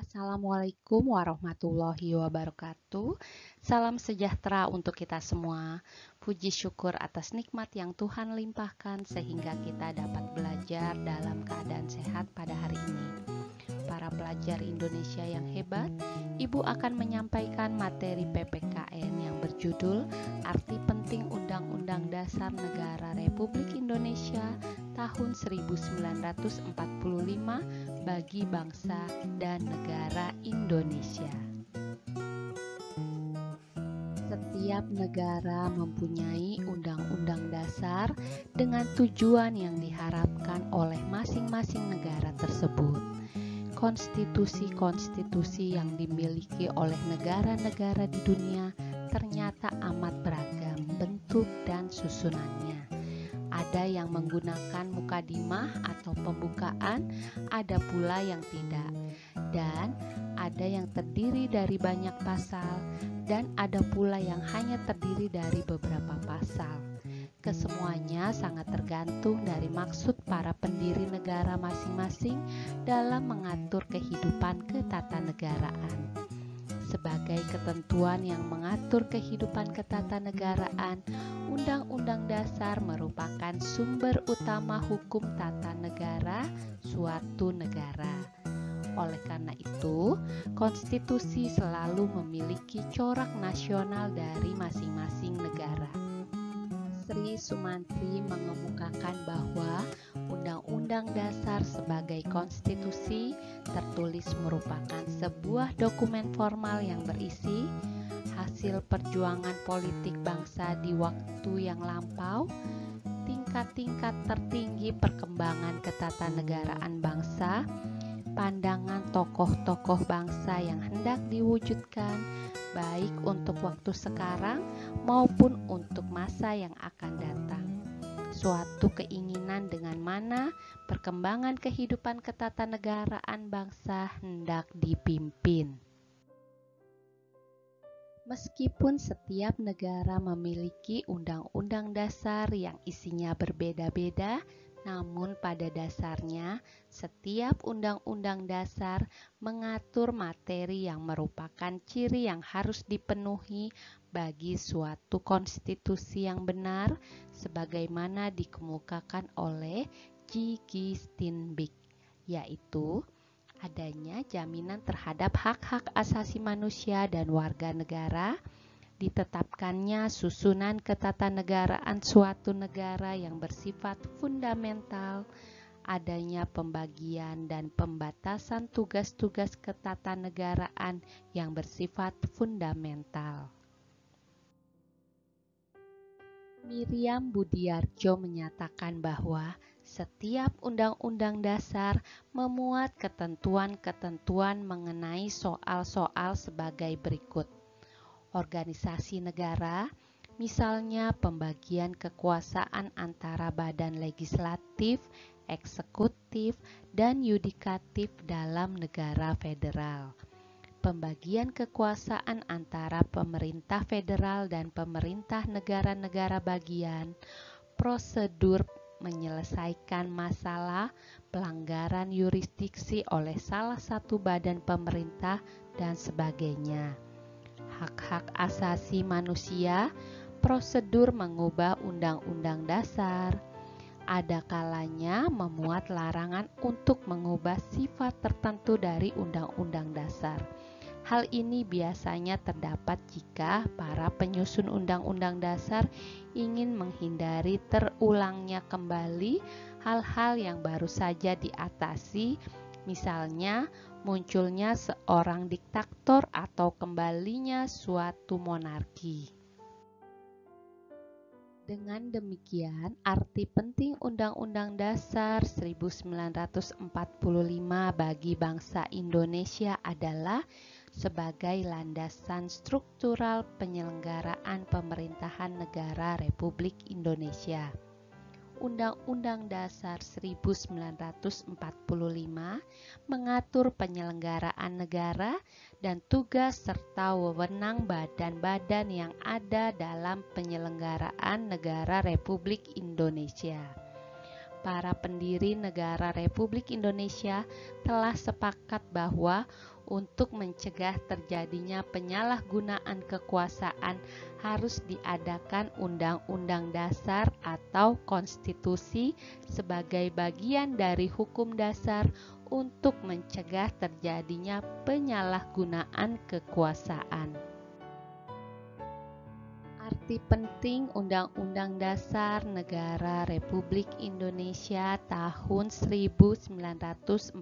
Assalamualaikum warahmatullahi wabarakatuh. Salam sejahtera untuk kita semua. Puji syukur atas nikmat yang Tuhan limpahkan sehingga kita dapat belajar dalam keadaan sehat pada hari ini. Para pelajar Indonesia yang hebat, Ibu akan menyampaikan materi PPKN yang berjudul Arti Penting Undang-Undang Dasar Negara Republik Indonesia tahun 1945 bagi bangsa dan negara Indonesia. Setiap negara mempunyai undang-undang dasar dengan tujuan yang diharapkan oleh masing-masing negara tersebut. Konstitusi-konstitusi yang dimiliki oleh negara-negara di dunia ternyata amat beragam bentuk dan susunannya. Ada yang menggunakan mukadimah atau pembukaan, ada pula yang tidak. Dan ada yang terdiri dari banyak pasal, dan ada pula yang hanya terdiri dari beberapa pasal. Kesemuanya sangat tergantung dari maksud para pendiri negara masing-masing dalam mengatur kehidupan ketatanegaraan. Sebagai ketentuan yang mengatur kehidupan ketatanegaraan, Undang-Undang Dasar merupakan sumber utama hukum tata negara suatu negara. Oleh karena itu, konstitusi selalu memiliki corak nasional dari masing-masing negara. Sri Sumantri mengemukakan bahwa Undang-Undang Dasar sebagai konstitusi tertulis merupakan sebuah dokumen formal yang berisi hasil perjuangan politik bangsa di waktu yang lampau, tingkat-tingkat tertinggi perkembangan ketatanegaraan bangsa, pandangan tokoh-tokoh bangsa yang hendak diwujudkan, baik untuk waktu sekarang maupun untuk masa yang akan datang. Suatu keinginan dengan mana perkembangan kehidupan ketatanegaraan bangsa hendak dipimpin. Meskipun setiap negara memiliki undang-undang dasar yang isinya berbeda-beda, namun pada dasarnya setiap undang-undang dasar mengatur materi yang merupakan ciri yang harus dipenuhi bagi suatu konstitusi yang benar, sebagaimana dikemukakan oleh G. Steinbeck, yaitu adanya jaminan terhadap hak-hak asasi manusia dan warga negara, ditetapkannya susunan ketatanegaraan suatu negara yang bersifat fundamental, adanya pembagian dan pembatasan tugas-tugas ketatanegaraan yang bersifat fundamental. Miriam Budiarjo menyatakan bahwa setiap undang-undang dasar memuat ketentuan-ketentuan mengenai soal-soal sebagai berikut. Organisasi negara, misalnya pembagian kekuasaan antara badan legislatif, eksekutif, dan yudikatif dalam negara federal. Pembagian kekuasaan antara pemerintah federal dan pemerintah negara-negara bagian, prosedur menyelesaikan masalah pelanggaran yurisdiksi oleh salah satu badan pemerintah, dan sebagainya. Hak-hak asasi manusia, prosedur mengubah undang-undang dasar. Ada kalanya memuat larangan untuk mengubah sifat tertentu dari undang-undang dasar. Hal ini biasanya terdapat jika para penyusun undang-undang dasar ingin menghindari terulangnya kembali hal-hal yang baru saja diatasi, misalnya munculnya seorang diktator atau kembalinya suatu monarki. Dengan demikian, arti penting Undang-Undang Dasar 1945 bagi bangsa Indonesia adalah sebagai landasan struktural penyelenggaraan pemerintahan negara Republik Indonesia. Undang-Undang Dasar 1945 mengatur penyelenggaraan negara dan tugas serta wewenang badan-badan yang ada dalam penyelenggaraan negara Republik Indonesia. Para pendiri negara Republik Indonesia telah sepakat bahwa untuk mencegah terjadinya penyalahgunaan kekuasaan harus diadakan undang-undang dasar atau konstitusi sebagai bagian dari hukum dasar untuk mencegah terjadinya penyalahgunaan kekuasaan. Arti penting Undang-Undang Dasar Negara Republik Indonesia tahun 1945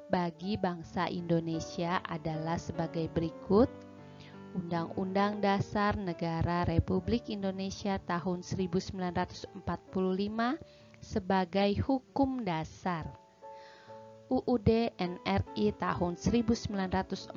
bagi bangsa Indonesia adalah sebagai berikut. Undang-Undang Dasar Negara Republik Indonesia tahun 1945 sebagai hukum dasar. UUD NRI tahun 1945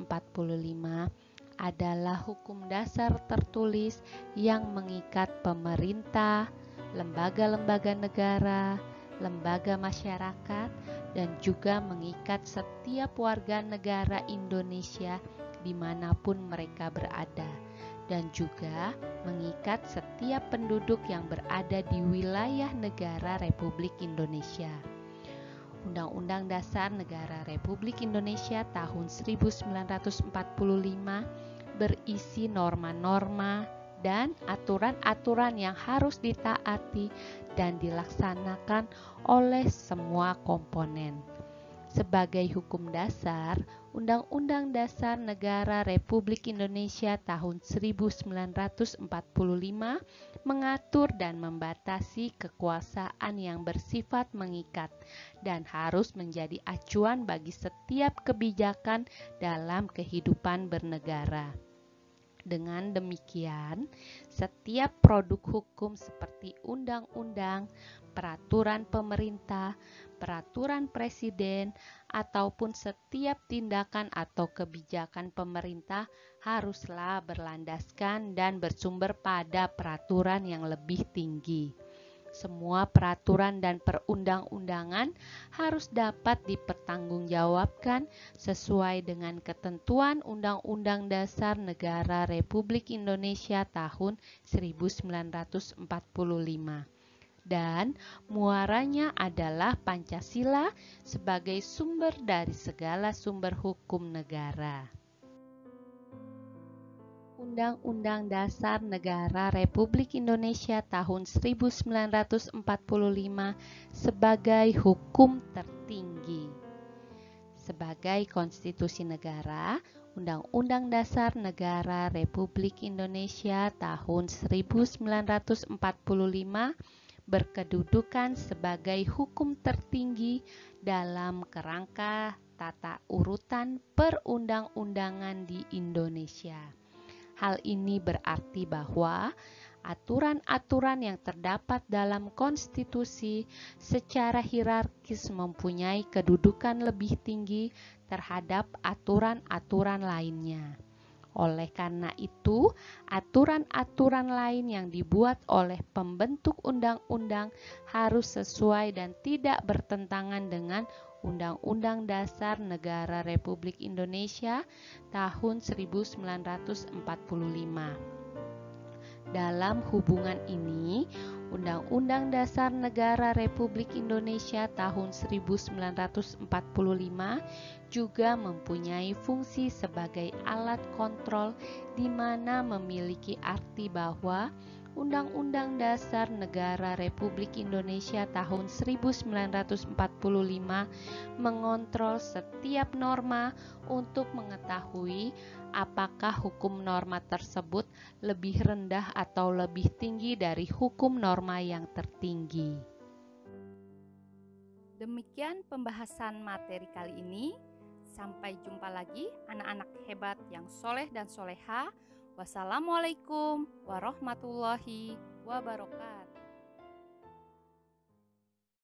adalah hukum dasar tertulis yang mengikat pemerintah, lembaga-lembaga negara, lembaga masyarakat, dan juga mengikat setiap warga negara Indonesia dimanapun mereka berada, dan juga mengikat setiap penduduk yang berada di wilayah negara Republik Indonesia. Undang-Undang Dasar Negara Republik Indonesia tahun 1945 berisi norma-norma dan aturan-aturan yang harus ditaati dan dilaksanakan oleh semua komponen. Sebagai hukum dasar, Undang-Undang Dasar Negara Republik Indonesia tahun 1945 mengatur dan membatasi kekuasaan yang bersifat mengikat dan harus menjadi acuan bagi setiap kebijakan dalam kehidupan bernegara. Dengan demikian, setiap produk hukum seperti undang-undang, peraturan pemerintah, peraturan presiden, ataupun setiap tindakan atau kebijakan pemerintah haruslah berlandaskan dan bersumber pada peraturan yang lebih tinggi. Semua peraturan dan perundang-undangan harus dapat dipertanggungjawabkan sesuai dengan ketentuan Undang-Undang Dasar Negara Republik Indonesia tahun 1945. Dan muaranya adalah Pancasila sebagai sumber dari segala sumber hukum negara. Undang-Undang Dasar Negara Republik Indonesia tahun 1945 sebagai hukum tertinggi. Sebagai konstitusi negara, Undang-Undang Dasar Negara Republik Indonesia tahun 1945 berkedudukan sebagai hukum tertinggi dalam kerangka tata urutan perundang-undangan di Indonesia. Hal ini berarti bahwa aturan-aturan yang terdapat dalam konstitusi secara hierarkis mempunyai kedudukan lebih tinggi terhadap aturan-aturan lainnya. Oleh karena itu, aturan-aturan lain yang dibuat oleh pembentuk undang-undang harus sesuai dan tidak bertentangan dengan Undang-Undang Dasar Negara Republik Indonesia tahun 1945. Dalam hubungan ini, Undang-Undang Dasar Negara Republik Indonesia tahun 1945 juga mempunyai fungsi sebagai alat kontrol di mana memiliki arti bahwa Undang-Undang Dasar Negara Republik Indonesia tahun 1945 mengontrol setiap norma untuk mengetahui apakah hukum norma tersebut lebih rendah atau lebih tinggi dari hukum norma yang tertinggi. Demikian pembahasan materi kali ini. Sampai jumpa lagi anak-anak hebat yang soleh dan soleha. Wassalamualaikum warahmatullahi wabarakatuh.